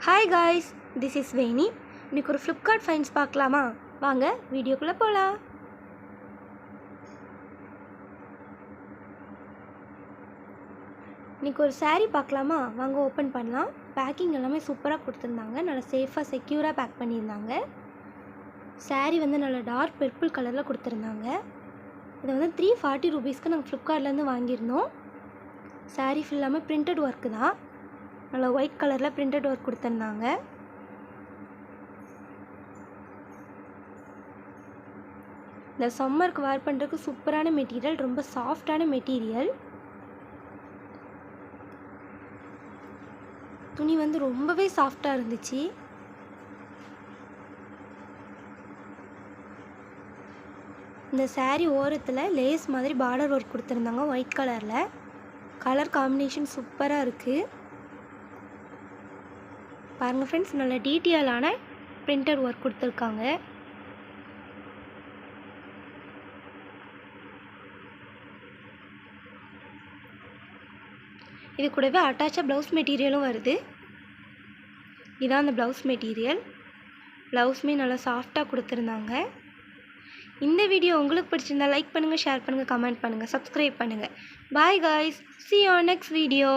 Hi guys, this is வேணி. இன்றைக்கி ஒரு Flipkart fines பார்க்கலாமா? வாங்க வீடியோக்குள்ளே போகலாம். இன்றைக்கி ஒரு saree பார்க்கலாமா? வாங்க ஓப்பன் பண்ணலாம். பேக்கிங் எல்லாமே சூப்பராக கொடுத்துருந்தாங்க. நல்லா சேஃபாக செக்யூராக பேக் பண்ணியிருந்தாங்க. saree வந்து நல்லா டார்க் பர்பிள் கலரில் கொடுத்துருந்தாங்க. இதை வந்து 340 ரூபீஸ்க்கு நாங்கள் ஃப்ளிப்கார்ட்லேருந்து வாங்கியிருந்தோம். saree ஃபுல்லாமே பிரிண்டட் ஒர்க்கு தான். நல்லா ஒயிட் கலரில் பிரிண்டட் ஒர்க் கொடுத்துருந்தாங்க. இந்த சம்மருக்கு வேர் பண்ணுறதுக்கு சூப்பரான மெட்டீரியல், ரொம்ப சாஃப்டான மெட்டீரியல். துணி வந்து ரொம்பவே சாஃப்டாக இருந்துச்சு. இந்த saree ஓரத்தில் லேஸ் மாதிரி பார்டர் ஒர்க் கொடுத்துருந்தாங்க ஒயிட் கலரில். கலர் காம்பினேஷன் சூப்பராக இருக்குது. பாருங்கள் ஃப்ரெண்ட்ஸ், நல்ல டீட்டெயிலான பிரிண்டட் ஒர்க் கொடுத்துருக்காங்க. இது கூடவே அட்டாச்சாக ப்ளவுஸ் மெட்டீரியலும் வருது. இதான் அந்த ப்ளவுஸ் மெட்டீரியல். ப்ளவுஸுமே நல்லா சாஃப்டாக கொடுத்துருந்தாங்க. இந்த வீடியோ உங்களுக்கு பிடிச்சிருந்தா லைக் பண்ணுங்கள், ஷேர் பண்ணுங்கள், கமெண்ட் பண்ணுங்கள், சப்ஸ்கிரைப் பண்ணுங்கள். Bye guys, see you on next video.